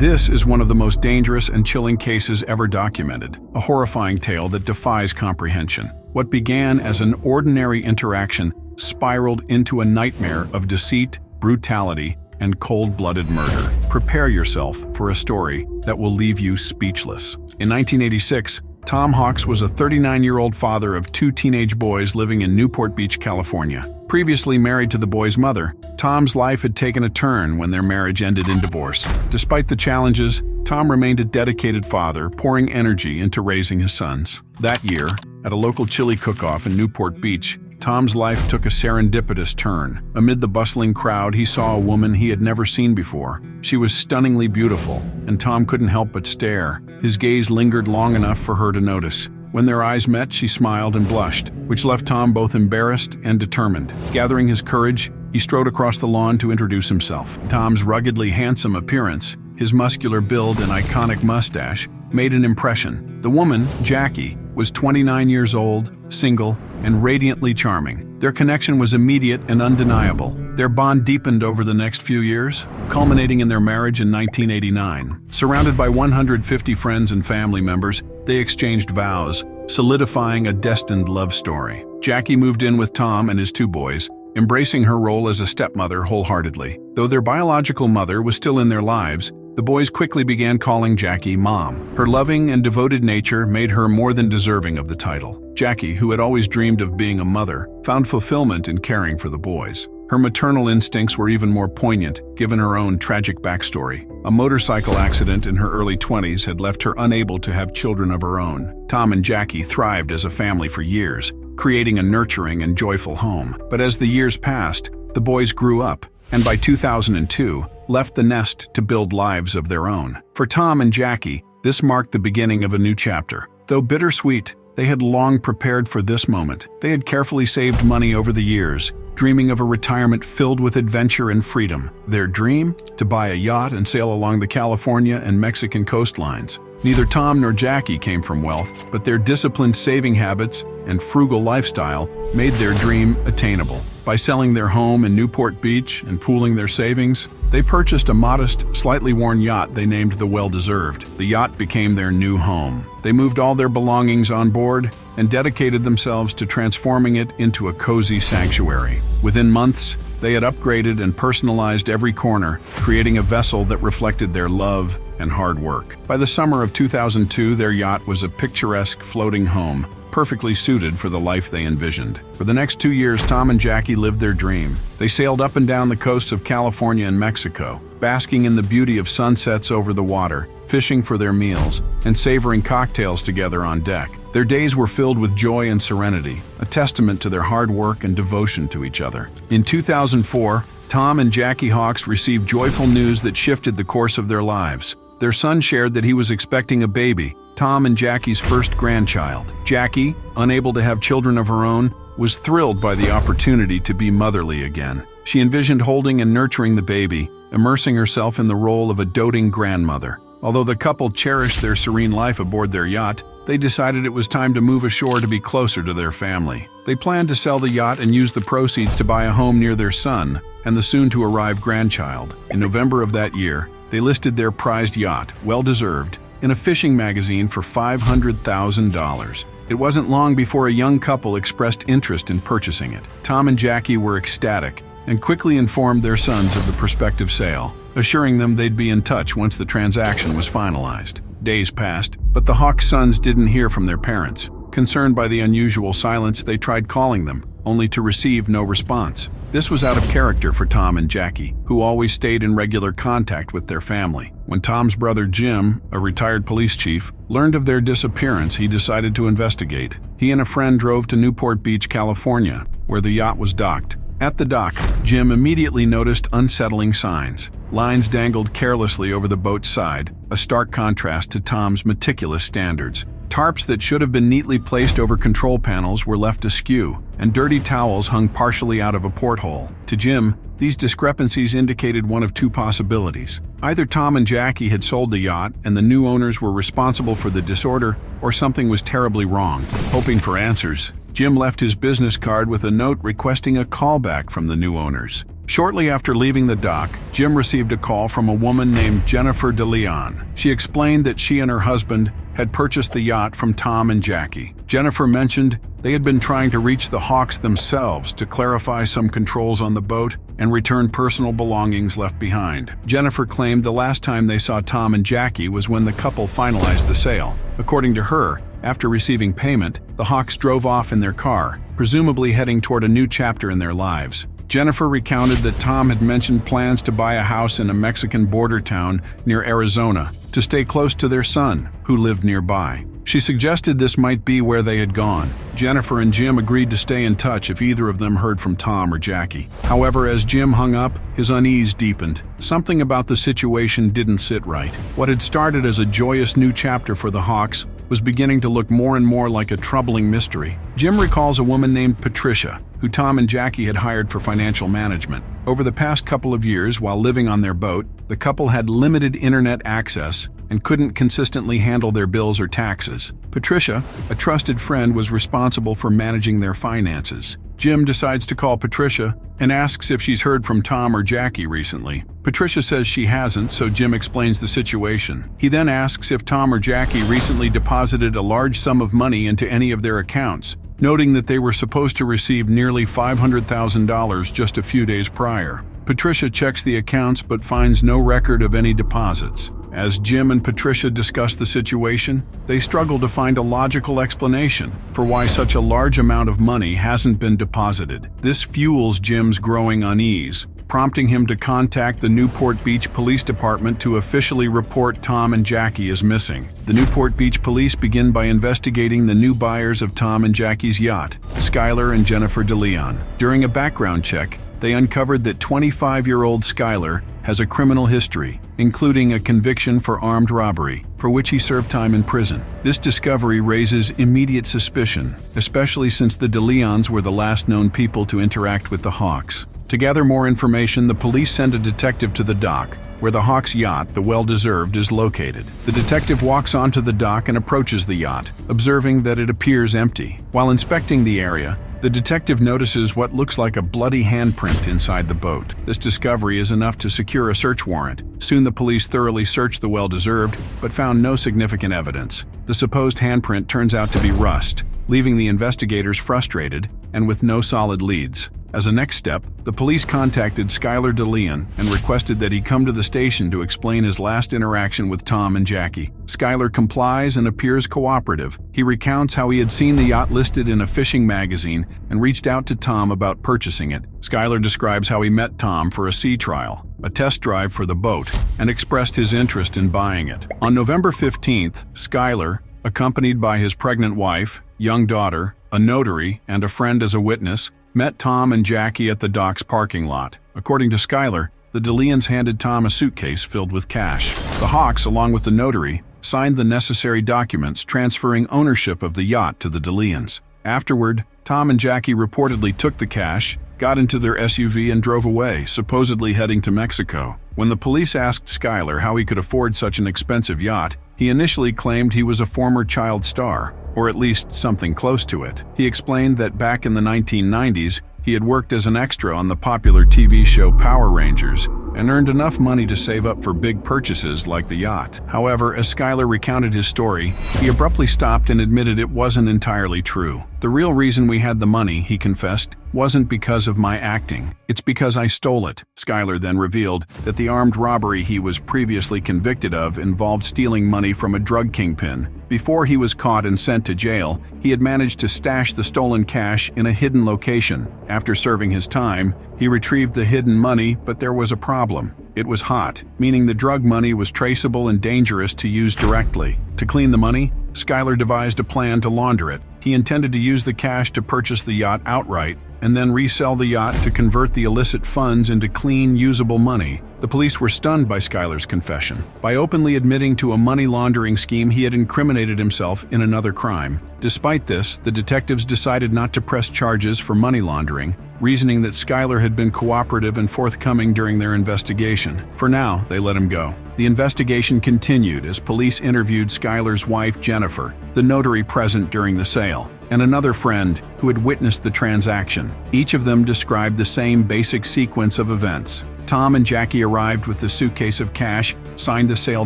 This is one of the most dangerous and chilling cases ever documented, a horrifying tale that defies comprehension. What began as an ordinary interaction spiraled into a nightmare of deceit, brutality, and cold-blooded murder. Prepare yourself for a story that will leave you speechless. In 1986, Tom Hawks was a 39-year-old father of two teenage boys living in Newport Beach, California. Previously married to the boy's mother, Tom's life had taken a turn when their marriage ended in divorce. Despite the challenges, Tom remained a dedicated father, pouring energy into raising his sons. That year, at a local chili cook-off in Newport Beach, Tom's life took a serendipitous turn. Amid the bustling crowd, he saw a woman he had never seen before. She was stunningly beautiful, and Tom couldn't help but stare. His gaze lingered long enough for her to notice. When their eyes met, she smiled and blushed, which left Tom both embarrassed and determined. Gathering his courage, he strode across the lawn to introduce himself. Tom's ruggedly handsome appearance, his muscular build and iconic mustache, made an impression. The woman, Jackie, was 29 years old, single, and radiantly charming. Their connection was immediate and undeniable. Their bond deepened over the next few years, culminating in their marriage in 1989. Surrounded by 150 friends and family members, they exchanged vows, solidifying a destined love story. Jackie moved in with Tom and his two boys, embracing her role as a stepmother wholeheartedly. Though their biological mother was still in their lives, the boys quickly began calling Jackie Mom. Her loving and devoted nature made her more than deserving of the title. Jackie, who had always dreamed of being a mother, found fulfillment in caring for the boys. Her maternal instincts were even more poignant, given her own tragic backstory. A motorcycle accident in her early 20s had left her unable to have children of her own. Tom and Jackie thrived as a family for years, creating a nurturing and joyful home. But as the years passed, the boys grew up, and by 2002, left the nest to build lives of their own. For Tom and Jackie, this marked the beginning of a new chapter. Though bittersweet, they had long prepared for this moment. They had carefully saved money over the years, dreaming of a retirement filled with adventure and freedom. Their dream? To buy a yacht and sail along the California and Mexican coastlines. Neither Tom nor Jackie came from wealth, but their disciplined saving habits and frugal lifestyle made their dream attainable. By selling their home in Newport Beach and pooling their savings, they purchased a modest, slightly worn yacht they named the Well-Deserved. The yacht became their new home. They moved all their belongings on board and dedicated themselves to transforming it into a cozy sanctuary. Within months, they had upgraded and personalized every corner, creating a vessel that reflected their love and hard work. By the summer of 2002, their yacht was a picturesque floating home, perfectly suited for the life they envisioned. For the next 2 years, Tom and Jackie lived their dream. They sailed up and down the coasts of California and Mexico, basking in the beauty of sunsets over the water, fishing for their meals, and savoring cocktails together on deck. Their days were filled with joy and serenity, a testament to their hard work and devotion to each other. In 2004, Tom and Jackie Hawks received joyful news that shifted the course of their lives. Their son shared that he was expecting a baby, Tom and Jackie's first grandchild. Jackie, unable to have children of her own, was thrilled by the opportunity to be motherly again. She envisioned holding and nurturing the baby, immersing herself in the role of a doting grandmother. Although the couple cherished their serene life aboard their yacht, they decided it was time to move ashore to be closer to their family. They planned to sell the yacht and use the proceeds to buy a home near their son and the soon-to-arrive grandchild. In November of that year, they listed their prized yacht, Well-Deserved, in a fishing magazine for $500,000. It wasn't long before a young couple expressed interest in purchasing it. Tom and Jackie were ecstatic and quickly informed their sons of the prospective sale, assuring them they'd be in touch once the transaction was finalized. Days passed, but the Hawks' sons didn't hear from their parents. Concerned by the unusual silence, they tried calling them, only to receive no response. This was out of character for Tom and Jackie, who always stayed in regular contact with their family. When Tom's brother Jim, a retired police chief, learned of their disappearance, he decided to investigate. He and a friend drove to Newport Beach, California, where the yacht was docked. At the dock, Jim immediately noticed unsettling signs. Lines dangled carelessly over the boat's side, a stark contrast to Tom's meticulous standards. Tarps that should have been neatly placed over control panels were left askew, and dirty towels hung partially out of a porthole. To Jim, these discrepancies indicated one of two possibilities. Either Tom and Jackie had sold the yacht and the new owners were responsible for the disorder, or something was terribly wrong. Hoping for answers, Jim left his business card with a note requesting a callback from the new owners. Shortly after leaving the dock, Jim received a call from a woman named Jennifer DeLeon. She explained that she and her husband had purchased the yacht from Tom and Jackie. Jennifer mentioned they had been trying to reach the Hawks themselves to clarify some controls on the boat and return personal belongings left behind. Jennifer claimed the last time they saw Tom and Jackie was when the couple finalized the sale. According to her, after receiving payment, the Hawks drove off in their car, presumably heading toward a new chapter in their lives. Jennifer recounted that Tom had mentioned plans to buy a house in a Mexican border town near Arizona to stay close to their son, who lived nearby. She suggested this might be where they had gone. Jennifer and Jim agreed to stay in touch if either of them heard from Tom or Jackie. However, as Jim hung up, his unease deepened. Something about the situation didn't sit right. What had started as a joyous new chapter for the Hawks was beginning to look more and more like a troubling mystery. Jim recalls a woman named Patricia, who Tom and Jackie had hired for financial management. Over the past couple of years, while living on their boat, the couple had limited internet access and couldn't consistently handle their bills or taxes. Patricia, a trusted friend, was responsible for managing their finances. Jim decides to call Patricia and asks if she's heard from Tom or Jackie recently. Patricia says she hasn't, so Jim explains the situation. He then asks if Tom or Jackie recently deposited a large sum of money into any of their accounts, noting that they were supposed to receive nearly $500,000 just a few days prior. Patricia checks the accounts but finds no record of any deposits. As Jim and Patricia discuss the situation, they struggle to find a logical explanation for why such a large amount of money hasn't been deposited. This fuels Jim's growing unease, prompting him to contact the Newport Beach Police Department to officially report Tom and Jackie as missing. The Newport Beach Police begin by investigating the new buyers of Tom and Jackie's yacht, Skylar and Jennifer DeLeon. During a background check, they uncovered that 25-year-old Skylar has a criminal history, including a conviction for armed robbery, for which he served time in prison. This discovery raises immediate suspicion, especially since the DeLeons were the last known people to interact with the Hawks. To gather more information, the police send a detective to the dock, where the Hawks' yacht, the Well-Deserved, is located. The detective walks onto the dock and approaches the yacht, observing that it appears empty. While inspecting the area, the detective notices what looks like a bloody handprint inside the boat. This discovery is enough to secure a search warrant. Soon the police thoroughly searched the Well-Deserved, but found no significant evidence. The supposed handprint turns out to be rust, leaving the investigators frustrated and with no solid leads. As a next step, the police contacted Skylar DeLeon and requested that he come to the station to explain his last interaction with Tom and Jackie. Skylar complies and appears cooperative. He recounts how he had seen the yacht listed in a fishing magazine and reached out to Tom about purchasing it. Skylar describes how he met Tom for a sea trial, a test drive for the boat, and expressed his interest in buying it. On November 15th, Skylar, accompanied by his pregnant wife, young daughter, a notary, and a friend as a witness, met Tom and Jackie at the dock's parking lot. According to Skylar, the DeLeons handed Tom a suitcase filled with cash. The Hawks, along with the notary, signed the necessary documents transferring ownership of the yacht to the DeLeons. Afterward, Tom and Jackie reportedly took the cash, got into their SUV and drove away, supposedly heading to Mexico. When the police asked Skylar how he could afford such an expensive yacht, he initially claimed he was a former child star, or at least something close to it. He explained that back in the 1990s, he had worked as an extra on the popular TV show Power Rangers and earned enough money to save up for big purchases like the yacht. However, as Skylar recounted his story, he abruptly stopped and admitted it wasn't entirely true. The real reason we had the money, he confessed, wasn't because of my acting. It's because I stole it. Skylar then revealed that the armed robbery he was previously convicted of involved stealing money from a drug kingpin. Before he was caught and sent to jail, he had managed to stash the stolen cash in a hidden location. After serving his time, he retrieved the hidden money, but there was a problem. It was hot, meaning the drug money was traceable and dangerous to use directly. To clean the money, Skylar devised a plan to launder it. He intended to use the cash to purchase the yacht outright, and then resell the yacht to convert the illicit funds into clean, usable money. The police were stunned by Skylar's confession. By openly admitting to a money laundering scheme, he had incriminated himself in another crime. Despite this, the detectives decided not to press charges for money laundering, reasoning that Skylar had been cooperative and forthcoming during their investigation. For now, they let him go. The investigation continued as police interviewed Skylar's wife, Jennifer, the notary present during the sale. and another friend who had witnessed the transaction. Each of them described the same basic sequence of events. Tom and Jackie arrived with the suitcase of cash, signed the sale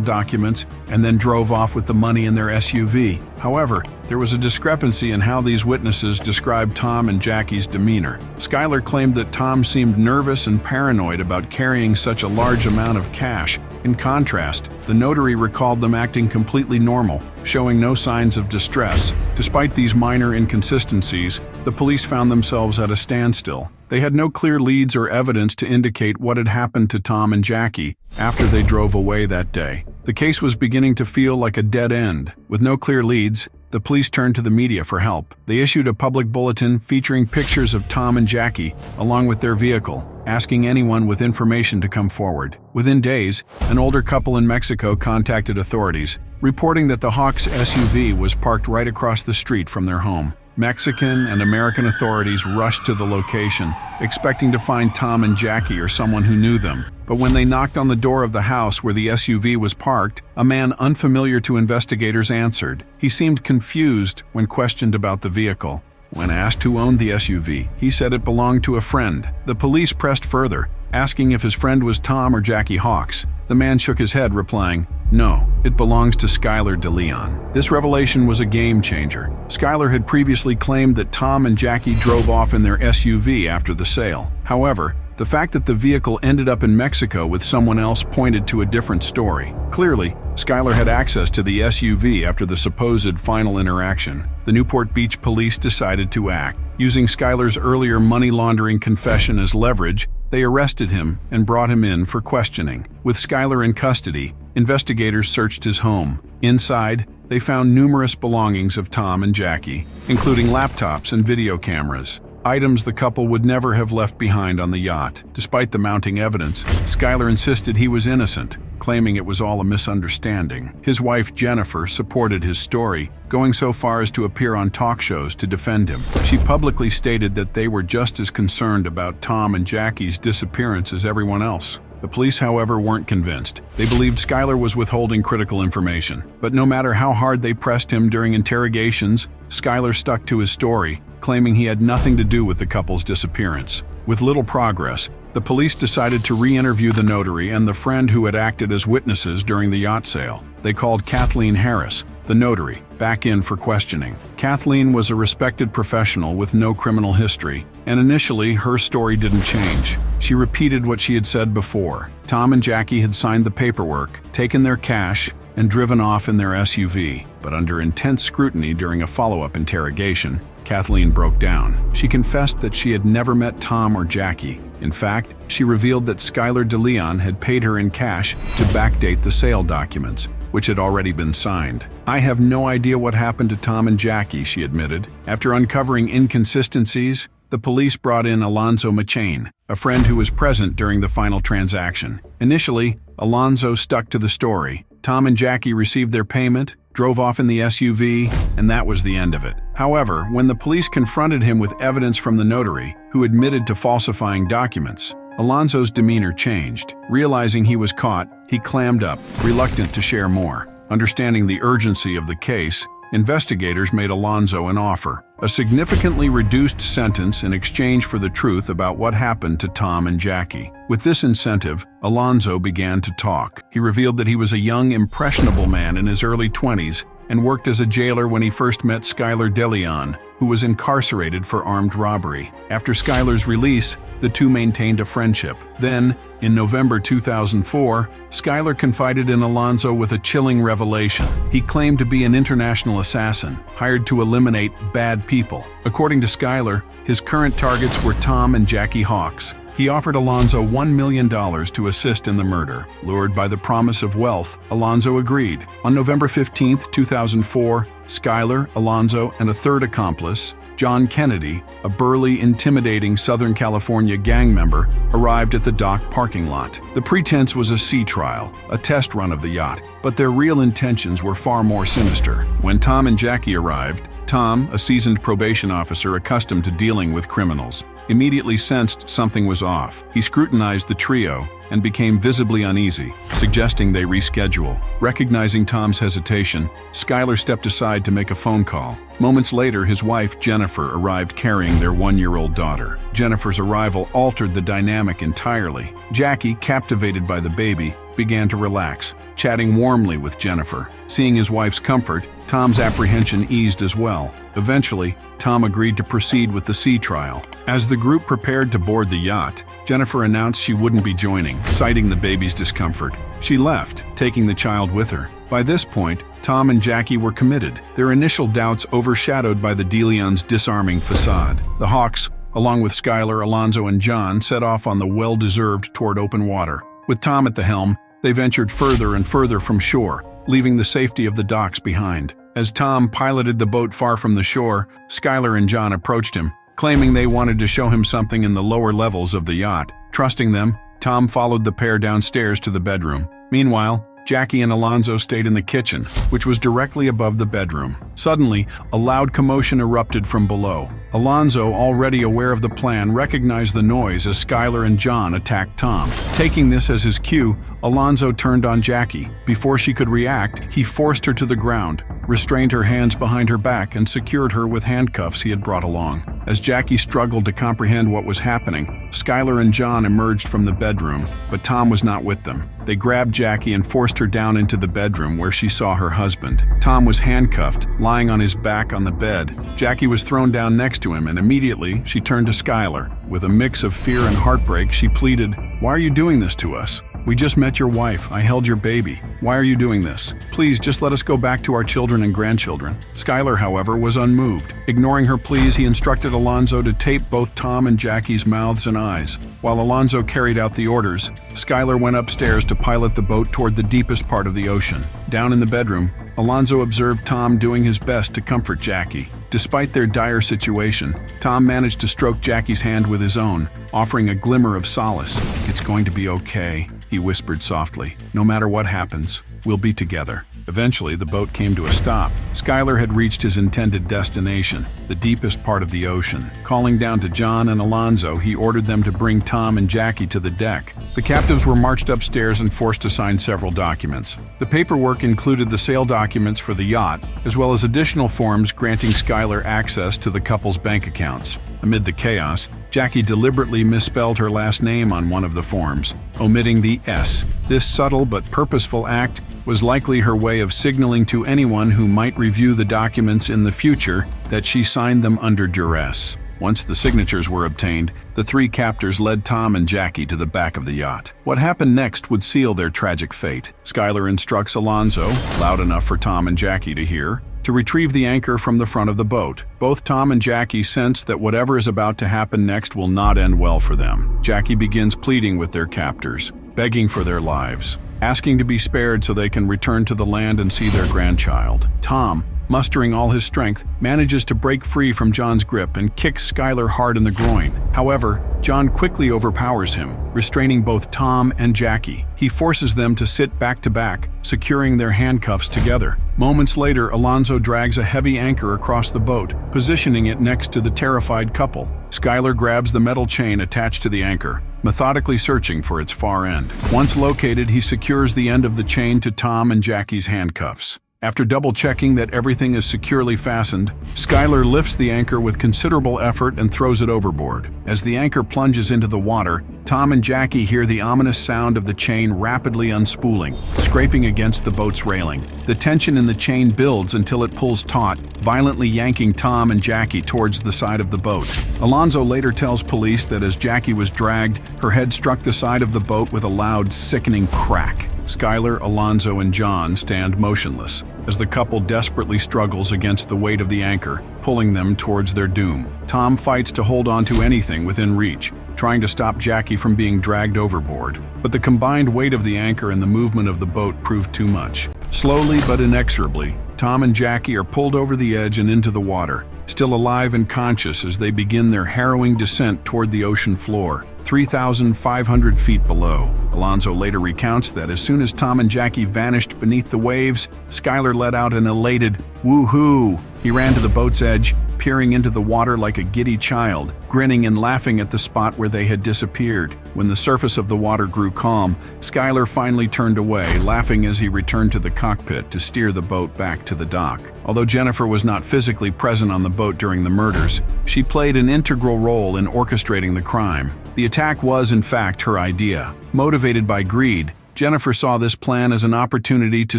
documents, and then drove off with the money in their SUV. However, there was a discrepancy in how these witnesses described Tom and Jackie's demeanor. Skylar claimed that Tom seemed nervous and paranoid about carrying such a large amount of cash. In contrast, the notary recalled them acting completely normal, showing no signs of distress. Despite these minor inconsistencies, the police found themselves at a standstill. They had no clear leads or evidence to indicate what had happened to Tom and Jackie after they drove away that day. The case was beginning to feel like a dead end. With no clear leads, the police turned to the media for help. They issued a public bulletin featuring pictures of Tom and Jackie, along with their vehicle, asking anyone with information to come forward. Within days, an older couple in Mexico contacted authorities, reporting that the Hawks SUV was parked right across the street from their home. Mexican and American authorities rushed to the location, expecting to find Tom and Jackie or someone who knew them. But when they knocked on the door of the house where the SUV was parked, a man unfamiliar to investigators answered. He seemed confused when questioned about the vehicle. When asked who owned the SUV, he said it belonged to a friend. The police pressed further, asking if his friend was Tom or Jackie Hawks. The man shook his head, replying, "No, it belongs to Skylar DeLeon." This revelation was a game changer. Skylar had previously claimed that Tom and Jackie drove off in their SUV after the sale. However, the fact that the vehicle ended up in Mexico with someone else pointed to a different story. Clearly, Skylar had access to the SUV after the supposed final interaction. The Newport Beach police decided to act. Using Skylar's earlier money laundering confession as leverage, they arrested him and brought him in for questioning. With Skylar in custody, investigators searched his home. Inside, they found numerous belongings of Tom and Jackie, including laptops and video cameras, items the couple would never have left behind on the yacht. Despite the mounting evidence, Skylar insisted he was innocent, claiming it was all a misunderstanding. His wife, Jennifer, supported his story, going so far as to appear on talk shows to defend him. She publicly stated that they were just as concerned about Tom and Jackie's disappearance as everyone else. The police, however, weren't convinced. They believed Skylar was withholding critical information. But no matter how hard they pressed him during interrogations, Skylar stuck to his story, claiming he had nothing to do with the couple's disappearance. With little progress, the police decided to re-interview the notary and the friend who had acted as witnesses during the yacht sale. They called Kathleen Harris, the notary, back in for questioning. Kathleen was a respected professional with no criminal history, and initially her story didn't change. She repeated what she had said before. Tom and Jackie had signed the paperwork, taken their cash, and driven off in their SUV. But under intense scrutiny during a follow-up interrogation, Kathleen broke down. She confessed that she had never met Tom or Jackie. In fact, she revealed that Skylar DeLeon had paid her in cash to backdate the sale documents, which had already been signed. "I have no idea what happened to Tom and Jackie," she admitted. After uncovering inconsistencies, the police brought in Alonzo Machain, a friend who was present during the final transaction. Initially, Alonzo stuck to the story. Tom and Jackie received their payment, drove off in the SUV, and that was the end of it. However, when the police confronted him with evidence from the notary, who admitted to falsifying documents, Alonzo's demeanor changed. Realizing he was caught, he clammed up, reluctant to share more. Understanding the urgency of the case, investigators made Alonzo an offer, a significantly reduced sentence in exchange for the truth about what happened to Tom and Jackie. With this incentive, Alonzo began to talk. He revealed that he was a young, impressionable man in his early 20s and worked as a jailer when he first met Skylar DeLeon, who was incarcerated for armed robbery. After Skylar's release, the two maintained a friendship. Then, in November 2004, Skylar confided in Alonzo with a chilling revelation. He claimed to be an international assassin, hired to eliminate bad people. According to Skylar, his current targets were Tom and Jackie Hawks. He offered Alonzo $1 million to assist in the murder. Lured by the promise of wealth, Alonzo agreed. On November 15, 2004, Skylar, Alonzo, and a third accomplice, John Kennedy, a burly, intimidating Southern California gang member, arrived at the dock parking lot. The pretense was a sea trial, a test run of the yacht, but their real intentions were far more sinister. When Tom and Jackie arrived, Tom, a seasoned probation officer accustomed to dealing with criminals, immediately sensed something was off. He scrutinized the trio and became visibly uneasy, suggesting they reschedule. Recognizing Tom's hesitation, Skylar stepped aside to make a phone call. Moments later, his wife, Jennifer, arrived carrying their 1-year-old daughter. Jennifer's arrival altered the dynamic entirely. Jackie, captivated by the baby, began to relax, chatting warmly with Jennifer. Seeing his wife's comfort, Tom's apprehension eased as well. Eventually, Tom agreed to proceed with the sea trial. As the group prepared to board the yacht, Jennifer announced she wouldn't be joining, citing the baby's discomfort. She left, taking the child with her. By this point, Tom and Jackie were committed, their initial doubts overshadowed by the DeLeon's disarming facade. The Hawks, along with Skylar, Alonzo, and John, set off on the well-deserved toward open water. With Tom at the helm, they ventured further and further from shore, leaving the safety of the docks behind. As Tom piloted the boat far from the shore, Skylar and John approached him, claiming they wanted to show him something in the lower levels of the yacht. Trusting them, Tom followed the pair downstairs to the bedroom. Meanwhile, Jackie and Alonzo stayed in the kitchen, which was directly above the bedroom. Suddenly, a loud commotion erupted from below. Alonzo, already aware of the plan, recognized the noise as Skylar and John attacked Tom. Taking this as his cue, Alonzo turned on Jackie. Before she could react, he forced her to the ground, restrained her hands behind her back, and secured her with handcuffs he had brought along. As Jackie struggled to comprehend what was happening, Skylar and John emerged from the bedroom, but Tom was not with them. They grabbed Jackie and forced her down into the bedroom where she saw her husband. Tom was handcuffed, lying on his back on the bed. Jackie was thrown down next to him, and immediately she turned to Skylar. With a mix of fear and heartbreak, she pleaded, "Why are you doing this to us? We just met your wife. I held your baby. Why are you doing this? Please, just let us go back to our children and grandchildren." Skylar, however, was unmoved. Ignoring her pleas, he instructed Alonzo to tape both Tom and Jackie's mouths and eyes. While Alonzo carried out the orders, Skylar went upstairs to pilot the boat toward the deepest part of the ocean. Down in the bedroom, Alonzo observed Tom doing his best to comfort Jackie. Despite their dire situation, Tom managed to stroke Jackie's hand with his own, offering a glimmer of solace. "It's going to be okay," he whispered softly. "No matter what happens, we'll be together." Eventually, the boat came to a stop. Skylar had reached his intended destination, the deepest part of the ocean. Calling down to John and Alonzo, he ordered them to bring Tom and Jackie to the deck. The captives were marched upstairs and forced to sign several documents. The paperwork included the sale documents for the yacht, as well as additional forms granting Skylar access to the couple's bank accounts. Amid the chaos, Jackie deliberately misspelled her last name on one of the forms, omitting the S. This subtle but purposeful act was likely her way of signaling to anyone who might review the documents in the future that she signed them under duress. Once the signatures were obtained, the three captors led Tom and Jackie to the back of the yacht. What happened next would seal their tragic fate. Skylar instructs Alonzo, loud enough for Tom and Jackie to hear, to retrieve the anchor from the front of the boat. Both Tom and Jackie sense that whatever is about to happen next will not end well for them. Jackie begins pleading with their captors, begging for their lives, asking to be spared so they can return to the land and see their grandchild. Tom, mustering all his strength, manages to break free from John's grip and kicks Skylar hard in the groin. However, John quickly overpowers him, restraining both Tom and Jackie. He forces them to sit back to back, securing their handcuffs together. Moments later, Alonzo drags a heavy anchor across the boat, positioning it next to the terrified couple. Skylar grabs the metal chain attached to the anchor, methodically searching for its far end. Once located, he secures the end of the chain to Tom and Jackie's handcuffs. After double-checking that everything is securely fastened, Skylar lifts the anchor with considerable effort and throws it overboard. As the anchor plunges into the water, Tom and Jackie hear the ominous sound of the chain rapidly unspooling, scraping against the boat's railing. The tension in the chain builds until it pulls taut, violently yanking Tom and Jackie towards the side of the boat. Alonzo later tells police that as Jackie was dragged, her head struck the side of the boat with a loud, sickening crack. Skylar, Alonzo, and John stand motionless as the couple desperately struggles against the weight of the anchor, pulling them towards their doom. Tom fights to hold on to anything within reach, trying to stop Jackie from being dragged overboard. But the combined weight of the anchor and the movement of the boat proved too much. Slowly but inexorably, Tom and Jackie are pulled over the edge and into the water, still alive and conscious as they begin their harrowing descent toward the ocean floor, 3,500 feet below. Alonzo later recounts that as soon as Tom and Jackie vanished beneath the waves, Skylar let out an elated "woohoo." He ran to the boat's edge, peering into the water like a giddy child, grinning and laughing at the spot where they had disappeared. When the surface of the water grew calm, Skylar finally turned away, laughing as he returned to the cockpit to steer the boat back to the dock. Although Jennifer was not physically present on the boat during the murders, she played an integral role in orchestrating the crime. The attack was, in fact, her idea. Motivated by greed, Jennifer saw this plan as an opportunity to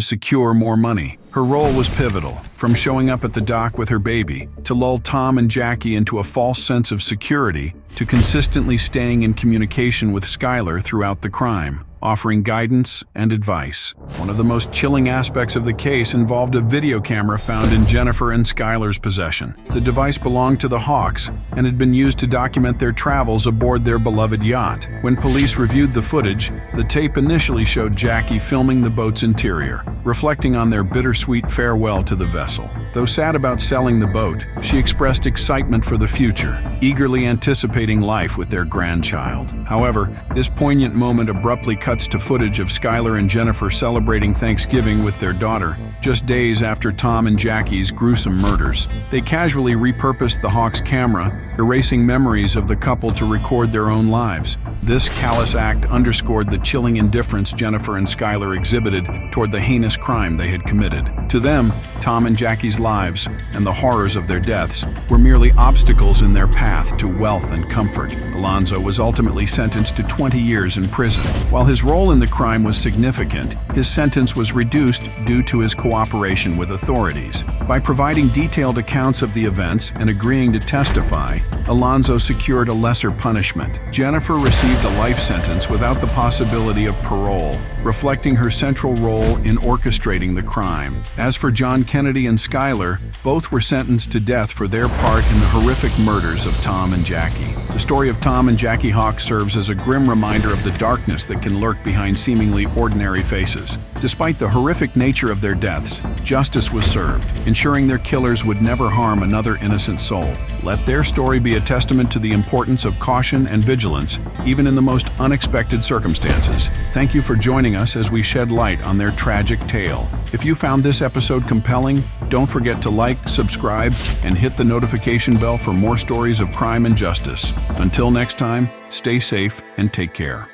secure more money. Her role was pivotal, from showing up at the dock with her baby, to lull Tom and Jackie into a false sense of security, to consistently staying in communication with Skylar throughout the crime, offering guidance and advice. One of the most chilling aspects of the case involved a video camera found in Jennifer and Skylar's possession. The device belonged to the Hawks and had been used to document their travels aboard their beloved yacht. When police reviewed the footage, the tape initially showed Jackie filming the boat's interior, reflecting on their bittersweet farewell to the vessel. Though sad about selling the boat, she expressed excitement for the future, eagerly anticipating life with their grandchild. However, this poignant moment abruptly cuts to footage of Skylar and Jennifer celebrating Thanksgiving with their daughter, just days after Tom and Jackie's gruesome murders. They casually repurposed the Hawks' camera, erasing memories of the couple to record their own lives. This callous act underscored the chilling indifference Jennifer and Skylar exhibited toward the heinous crime they had committed. To them, Tom and Jackie's lives and the horrors of their deaths were merely obstacles in their path to wealth and comfort. Alonzo was ultimately sentenced to 20 years in prison. While his role in the crime was significant, his sentence was reduced due to his cooperation with authorities. By providing detailed accounts of the events and agreeing to testify, Alonzo secured a lesser punishment. Jennifer received a life sentence without the possibility of parole, reflecting her central role in orchestrating the crime. As for John Kennedy and Skylar, both were sentenced to death for their part in the horrific murders of Tom and Jackie. The story of Tom and Jackie Hawk serves as a grim reminder of the darkness that can lurk behind seemingly ordinary faces. Despite the horrific nature of their deaths, justice was served, ensuring their killers would never harm another innocent soul. Let their story be a testament to the importance of caution and vigilance, even in the most unexpected circumstances. Thank you for joining us as we shed light on their tragic tale. If you found this episode compelling, don't forget to like, subscribe, and hit the notification bell for more stories of crime and justice. Until next time, stay safe and take care.